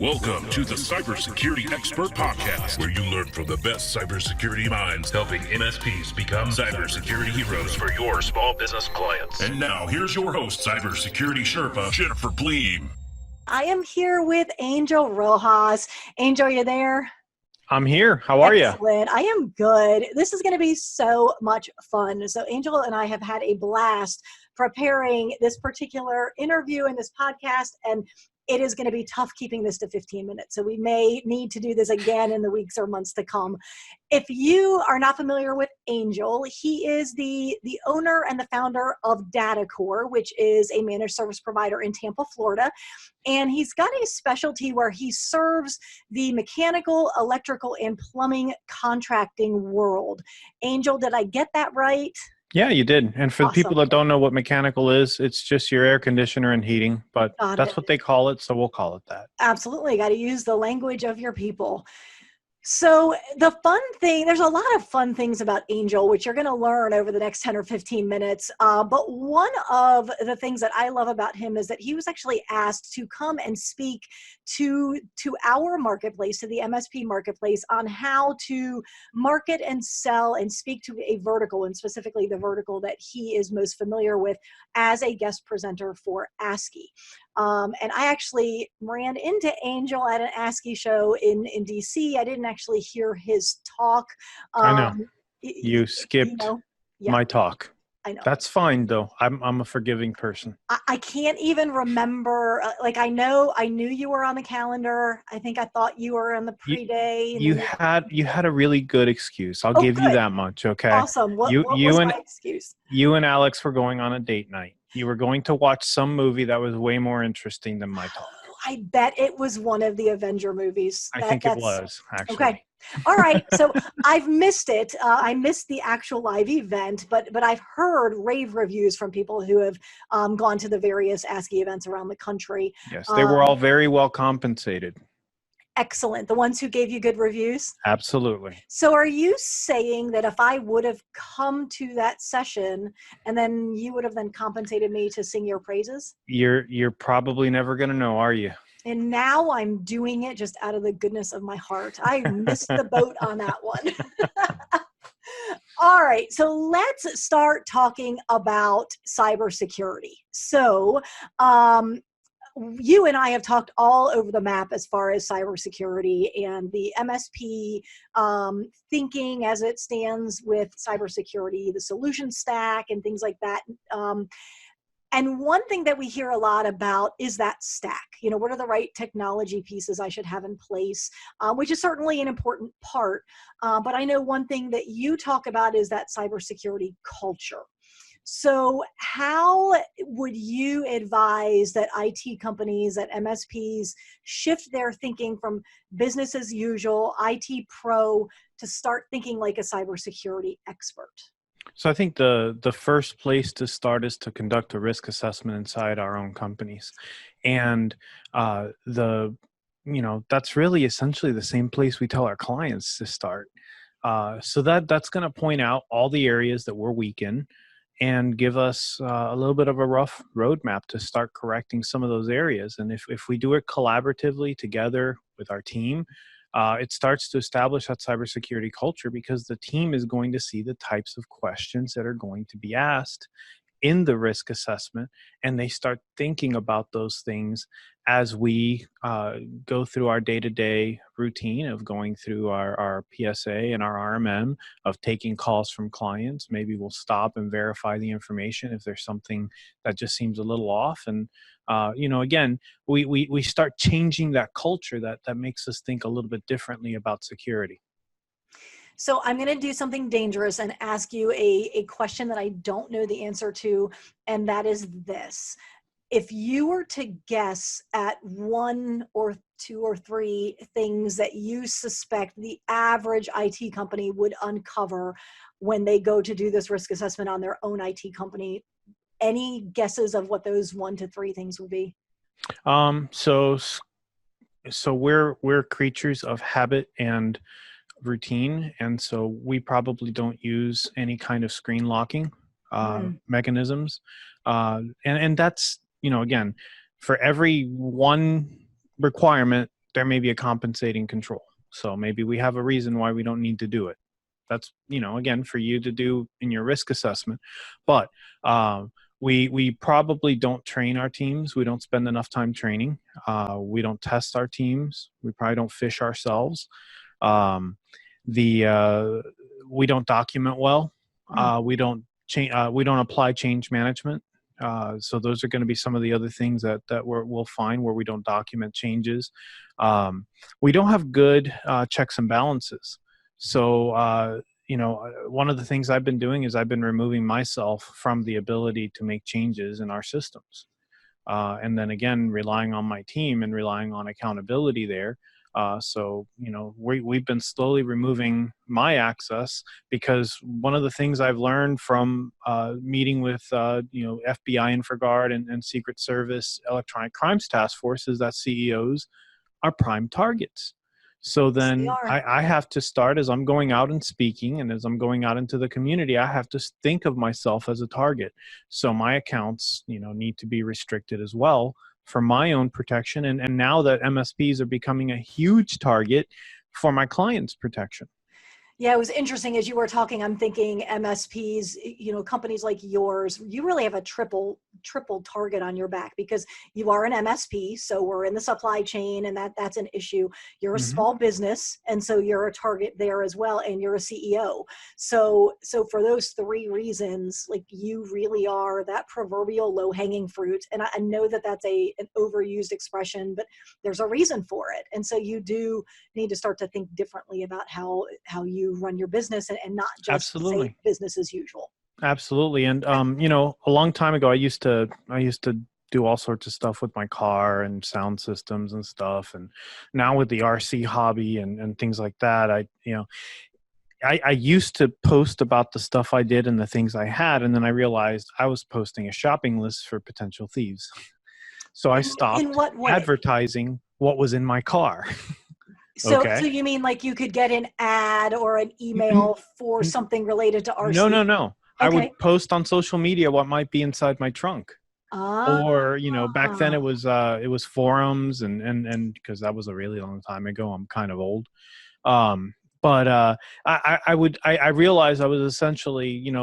Welcome to the Cybersecurity Expert Podcast, where you learn from the best cybersecurity minds helping MSPs become cybersecurity heroes for your small business clients. And now, here's your host, Cybersecurity Sherpa, Jennifer Bleam. I am here with Angel Rojas. Angel, are you there? I'm here. How are you? Excellent. I am good. This is going to be so much fun. So Angel and I have had a blast preparing this particular interview and this podcast, and it is going to be tough keeping this to 15 minutes. So we may need to do this again in the weeks or months to come. If you are not familiar with Angel, he is the owner and the founder of Datacorps, which is a managed service provider in Tampa, Florida. And he's got a specialty where he serves the mechanical, electrical, and plumbing contracting world. Angel, did I get that right? Yeah, you did. And for the people that don't know what mechanical is, it's just your air conditioner and heating, but that's what they call it, so we'll call it that. Absolutely. Got to use the language of your people. So the fun thing, there's a lot of fun things about Angel, which you're going to learn over the next 10 or 15 minutes. But one of the things that I love about him is that he was actually asked to come and speak to our marketplace, to the MSP marketplace, on how to market and sell and speak to a vertical, and specifically the vertical that he is most familiar with as a guest presenter for ASCII. And I actually ran into Angel at an ASCII show in DC. I didn't actually hear his talk. I know. You skipped my talk. I know. That's fine, though. I'm a forgiving person. I can't even remember. I knew you were on the calendar. I think I thought you were on the pre-day. You had a really good excuse. I'll give you that much, okay? Awesome. What was my excuse? You and Alex were going on a date night. You were going to watch some movie that was way more interesting than my talk. I bet it was one of the Avenger movies. I think it was, actually. Okay. All right. So I've missed it. I missed the actual live event, but I've heard rave reviews from people who have gone to the various ASCII events around the country. Yes, they were all very well compensated. Excellent. The ones who gave you good reviews? Absolutely. So are you saying that if I would have come to that session and then you would have then compensated me to sing your praises? You're probably never going to know, are you? And now I'm doing it just out of the goodness of my heart. I missed the boat on that one. All right, so let's start talking about cybersecurity. So you and I have talked all over the map as far as cybersecurity and the MSP thinking as it stands with cybersecurity, the solution stack and things like that. And one thing that we hear a lot about is that stack. What are the right technology pieces I should have in place, which is certainly an important part. But I know one thing that you talk about is that cybersecurity culture. So how would you advise that IT companies, that MSPs shift their thinking from business as usual, IT pro, to start thinking like a cybersecurity expert? So I think the first place to start is to conduct a risk assessment inside our own companies. And that's really essentially the same place we tell our clients to start. So that's going to point out all the areas that we're weak in and give us a little bit of a rough roadmap to start correcting some of those areas. And if we do it collaboratively together with our team, it starts to establish that cybersecurity culture, because the team is going to see the types of questions that are going to be asked in the risk assessment, and they start thinking about those things as we go through our day-to-day routine of going through our PSA and our RMM, of taking calls from clients. Maybe we'll stop and verify the information if there's something that just seems a little off. And again, we start changing that culture that makes us think a little bit differently about security. So I'm going to do something dangerous and ask you a question that I don't know the answer to, and that is this. If you were to guess at one or two or three things that you suspect the average IT company would uncover when they go to do this risk assessment on their own IT company, any guesses of what those 1 to 3 things would be? So we're creatures of habit and routine, and so we probably don't use any kind of screen locking mechanisms, and that's again, for every one requirement there may be a compensating control. So maybe we have a reason why we don't need to do it. That's, again, for you to do in your risk assessment. But we probably don't train our teams. We don't spend enough time training. We don't test our teams. We probably don't fish ourselves. We don't document well. We don't apply change management. So those are going to be some of the other things that we'll find where we don't document changes. We don't have good checks and balances. So, one of the things I've been doing is I've been removing myself from the ability to make changes in our systems. And then again, relying on my team and relying on accountability there. So, we've been slowly removing my access, because one of the things I've learned from meeting with, FBI InfraGard and Secret Service Electronic Crimes Task Force is that CEOs are prime targets. So then I have to start, as I'm going out and speaking and as I'm going out into the community, I have to think of myself as a target. So my accounts, need to be restricted as well for my own protection. And now that MSPs are becoming a huge target for my clients' protection. Yeah, it was interesting as you were talking. I'm thinking MSPs, companies like yours, you really have a triple target on your back, because you are an MSP. So we're in the supply chain, and that's an issue. You're a small business, and so you're a target there as well. And you're a CEO. So for those three reasons, like, you really are that proverbial low hanging fruit. And I know that that's an overused expression, but there's a reason for it. And so you do need to start to think differently about how you run your business, and not just say business as usual. Absolutely. And, a long time ago, I used to do all sorts of stuff with my car and sound systems and stuff. And now with the RC hobby and things like that, I used to post about the stuff I did and the things I had. And then I realized I was posting a shopping list for potential thieves. So I stopped advertising what was in my car. So you mean like you could get an ad or an email for something related to RC? No. Okay. I would post on social media what might be inside my trunk. Or, back then it was forums and because that was a really long time ago. I'm kind of old. But I realized I was essentially,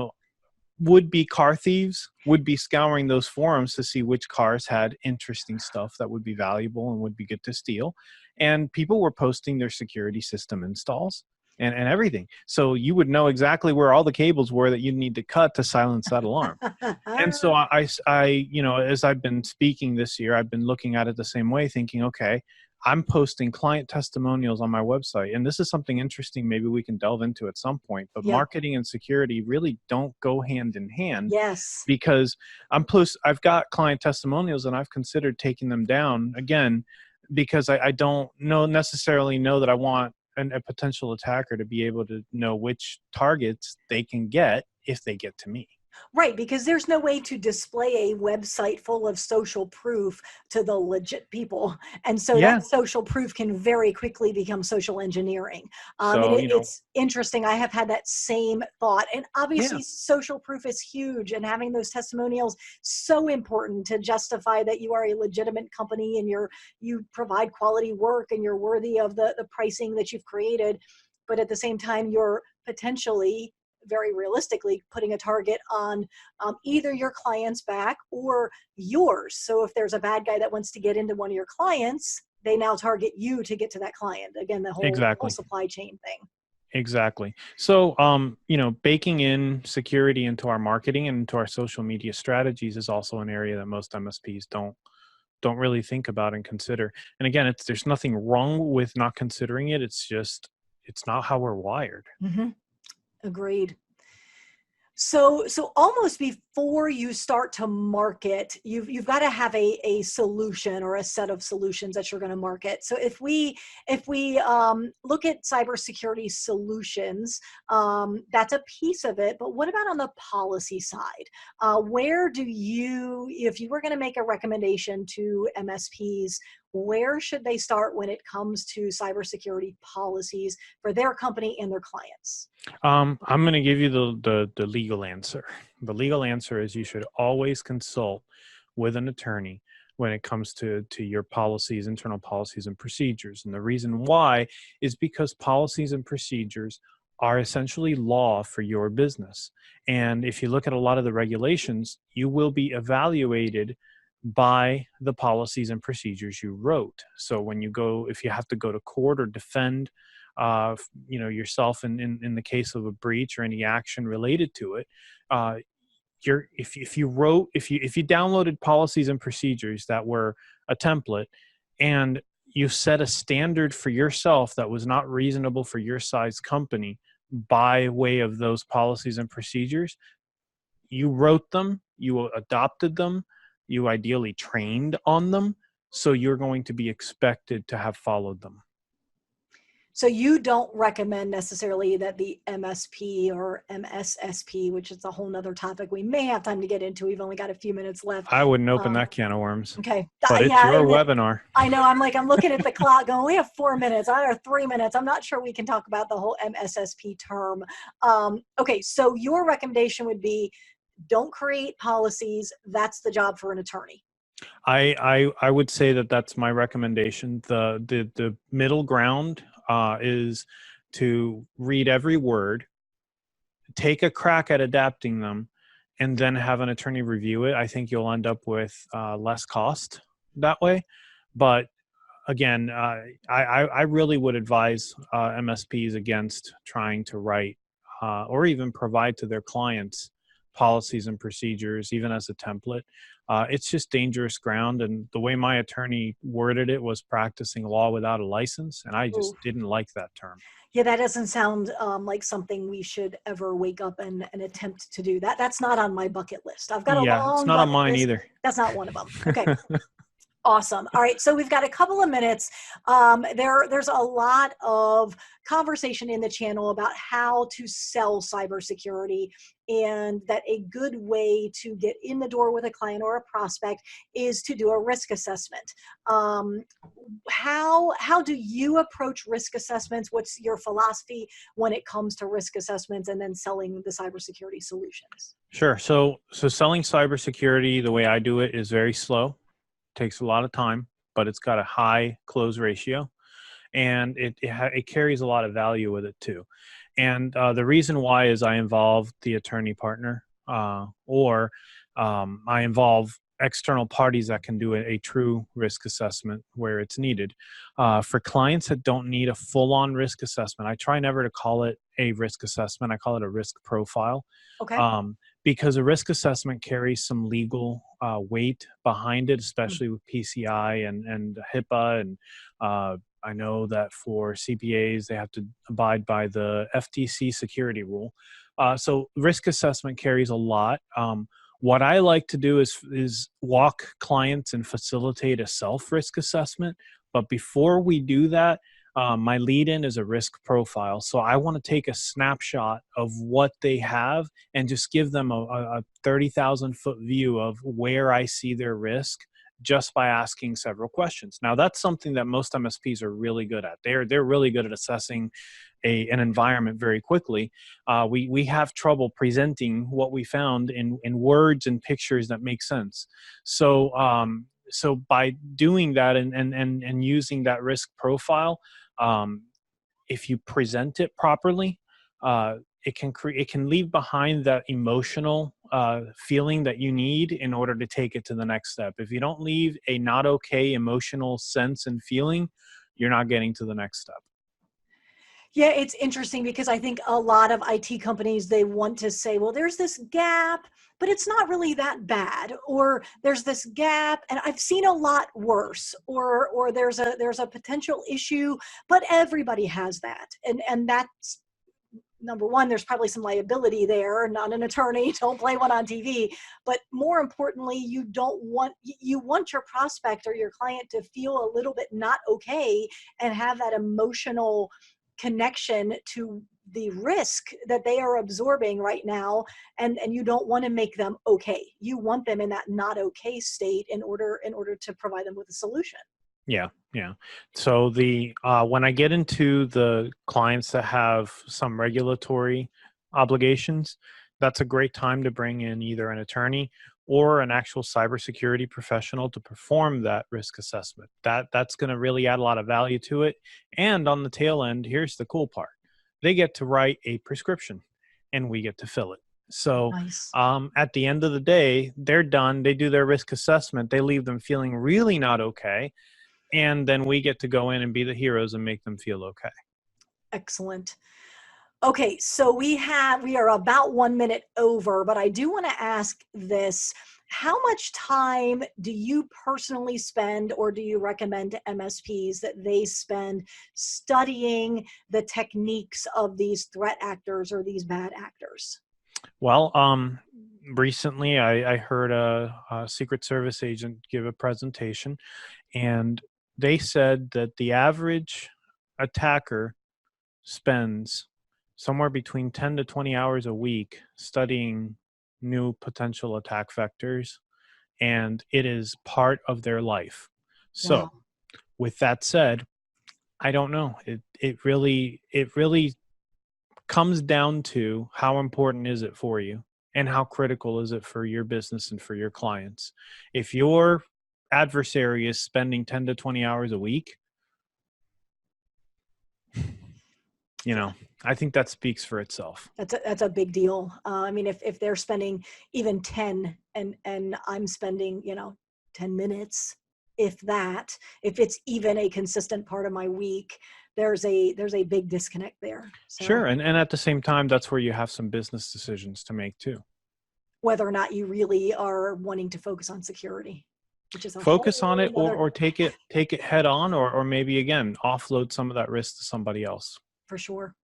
would-be car thieves would be scouring those forums to see which cars had interesting stuff that would be valuable and would be good to steal. And people were posting their security system installs and everything. So you would know exactly where all the cables were that you need to cut to silence that alarm. And so I, as I've been speaking this year, I've been looking at it the same way, thinking, okay, I'm posting client testimonials on my website. And this is something interesting maybe we can delve into at some point. But marketing and security really don't go hand in hand. Yes. Because I've got client testimonials and I've considered taking them down again, because I don't necessarily know that I want a potential attacker to be able to know which targets they can get if they get to me. Right, because there's no way to display a website full of social proof to the legit people. And so that social proof can very quickly become social engineering. It's interesting. I have had that same thought. And obviously social proof is huge, and having those testimonials so important to justify that you are a legitimate company and you provide quality work and you're worthy of the pricing that you've created. But at the same time, you're potentially, very realistically, putting a target on either your client's back or yours. So if there's a bad guy that wants to get into one of your clients, they now target you to get to that client. Again, the whole supply chain thing. Exactly. So, baking in security into our marketing and into our social media strategies is also an area that most MSPs don't really think about and consider. And again, there's nothing wrong with not considering it. It's not how we're wired. Mm-hmm. Agreed. So almost before you start to market, you've got to have a solution or a set of solutions that you're going to market. So if we look at cybersecurity solutions, that's a piece of it. But what about on the policy side? Where do you, if you were going to make a recommendation to MSPs, where should they start when it comes to cybersecurity policies for their company and their clients? I'm going to give you the legal answer. The legal answer is you should always consult with an attorney when it comes to your policies, internal policies and procedures. And the reason why is because policies and procedures are essentially law for your business. And if you look at a lot of the regulations, you will be evaluated by the policies and procedures you wrote. So when you go, if you have to go to court or defend, yourself in the case of a breach or any action related to it, if you downloaded policies and procedures that were a template, and you set a standard for yourself that was not reasonable for your size company by way of those policies and procedures, you wrote them, you adopted them, you ideally trained on them, so you're going to be expected to have followed them. So you don't recommend necessarily that the MSP or MSSP, which is a whole nother topic we may have time to get into. We've only got a few minutes left. I wouldn't open that can of worms. Okay. But it's your webinar. I know. I'm looking at the clock going, we have 4 minutes, or 3 minutes. I'm not sure we can talk about the whole MSSP term. Okay. So your recommendation would be, don't create policies. That's the job for an attorney. I would say that that's my recommendation. The middle ground is to read every word, take a crack at adapting them, and then have an attorney review it. I think you'll end up with less cost that way. But again, I really would advise MSPs against trying to write or even provide to their clients policies and procedures, even as a template. It's just dangerous ground. And the way my attorney worded it was practicing law without a license. And I just didn't like that term. Yeah, that doesn't sound like something we should ever wake up and attempt to do. That's not on my bucket list. I've got a long it's not on mine list. either. That's not one of them. Okay. Awesome. All right. So we've got a couple of minutes. There's a lot of conversation in the channel about how to sell cybersecurity, and that a good way to get in the door with a client or a prospect is to do a risk assessment. How do you approach risk assessments? What's your philosophy when it comes to risk assessments and then selling the cybersecurity solutions? Sure. So selling cybersecurity, the way I do it, is very slow. Takes a lot of time, but it's got a high close ratio, and it carries a lot of value with it too. And the reason why is I involve the attorney partner, or I involve external parties that can do a true risk assessment where it's needed. For clients that don't need a full-on risk assessment, I try never to call it a risk assessment. I call it a risk profile. Okay. Because a risk assessment carries some legal weight behind it, especially with PCI and HIPAA. And I know that for CPAs, they have to abide by the FTC security rule. So risk assessment carries a lot. What I like to do is walk clients and facilitate a self-risk assessment. But before we do that, my lead-in is a risk profile. So I want to take a snapshot of what they have and just give them a 30,000-foot view of where I see their risk just by asking several questions. Now, that's something that most MSPs are really good at. They're really good at assessing an environment very quickly. We have trouble presenting what we found in words and pictures that make sense. So by doing that and using that risk profile, if you present it properly, it can leave behind that emotional feeling that you need in order to take it to the next step. If you don't leave a not okay emotional sense and feeling, you're not getting to the next step. Yeah, it's interesting because I think a lot of IT companies, they want to say, well, there's this gap, but it's not really that bad, or there's this gap and I've seen a lot worse, or there's a potential issue, but everybody has that. And that's number one. There's probably some liability there. Not an attorney, don't play one on TV. But more importantly, you want your prospect or your client to feel a little bit not okay and have that emotional connection to the risk that they are absorbing right now, and you don't want to make them okay. You want them in that not okay state in order to provide them with a solution. Yeah. So when I get into the clients that have some regulatory obligations, that's a great time to bring in either an attorney or an actual cybersecurity professional to perform that risk assessment. That's going to really add a lot of value to it. And on the tail end, here's the cool part. They get to write a prescription and we get to fill it. So Nice. at the end of the day, they're done. They do their risk assessment. They leave them feeling really not okay. And then we get to go in and be the heroes and make them feel okay. Excellent. Okay, so we are about 1 minute over, but I do want to ask this. How much time do you personally spend, or do you recommend to MSPs that they spend studying the techniques of these threat actors or these bad actors? Well, recently I heard a Secret Service agent give a presentation, and they said that the average attacker spends somewhere between 10 to 20 hours a week studying new potential attack vectors, and it is part of their life. So Wow. with that said, I don't know. It really comes down to how important is it for you and how critical is it for your business and for your clients. If your adversary is spending 10 to 20 hours a week, I think that speaks for itself. That's a big deal. I mean, if they're spending even 10 and I'm spending, 10 minutes, if it's even a consistent part of my week, there's a big disconnect there. So Sure. And at the same time, that's where you have some business decisions to make too. whether or not you really are wanting to focus on security, which is a Focus whole on it other- or take it head on, or maybe again, offload some of that risk to somebody else. for sure.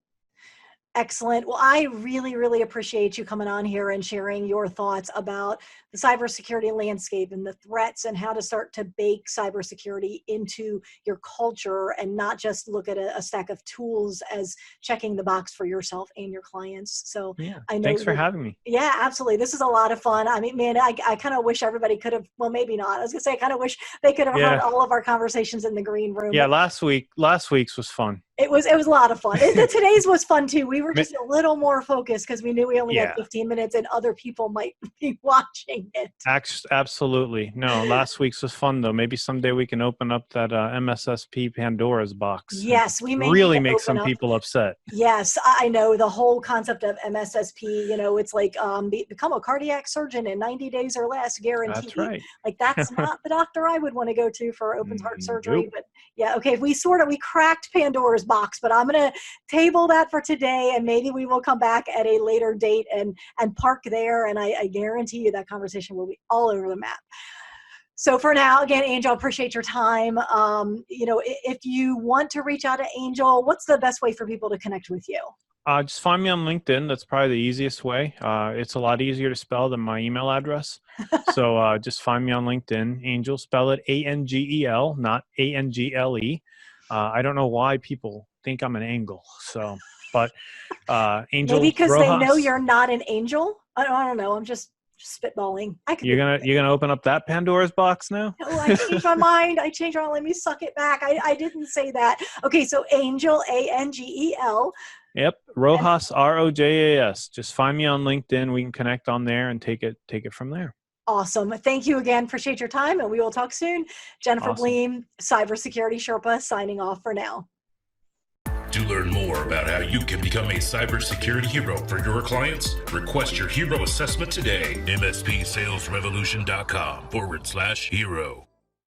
Excellent. Well, I really, really appreciate you coming on here and sharing your thoughts about the cybersecurity landscape and the threats and how to start to bake cybersecurity into your culture and not just look at a stack of tools as checking the box for yourself and your clients. So Yeah. I know Thanks for that- having me. Yeah, absolutely. This is a lot of fun. I mean, man, I kind of wish everybody could have, well, maybe not. I was gonna say, I kind of wish they could have heard all of our conversations in the green room. Yeah. Last week's was fun. It was a lot of fun. Today's was fun too. We were just a little more focused because we knew we only had 15 minutes and other people might be watching it. Absolutely. No, last week's was fun though. Maybe someday we can open up that MSSP Pandora's box. Yes, we may really need to make some open up- people upset. Yes, I know the whole concept of MSSP, it's like become a cardiac surgeon in 90 days or less, guaranteed. That's right. Like that's not the doctor I would want to go to for open heart surgery. Nope. But yeah, okay, we cracked Pandora's box, but I'm going to table that for today, and maybe we will come back at a later date and park there, and I guarantee you that conversation will be all over the map. So for now, again, Angel, appreciate your time. If you want to reach out to Angel, what's the best way for people to connect with you? Just find me on LinkedIn. That's probably the easiest way. It's a lot easier to spell than my email address. So just find me on LinkedIn. Angel, spell it Angel, not Angle. I don't know why people think I'm an angle. So, but Angel, maybe because Rojas, they know you're not an angel. I don't know. I'm just spitballing. You're gonna open up that Pandora's box now? Oh, I changed my mind. Let me suck it back. I didn't say that. Okay, so Angel, Angel. Yep, Rojas, Rojas. Just find me on LinkedIn. We can connect on there and take it from there. Awesome. Thank you again. Appreciate your time, and we will talk soon. Jennifer Awesome. Bleam, Cybersecurity Sherpa, signing off for now. To learn more about how you can become a cybersecurity hero for your clients, request your hero assessment today. MSPsalesrevolution.com/hero.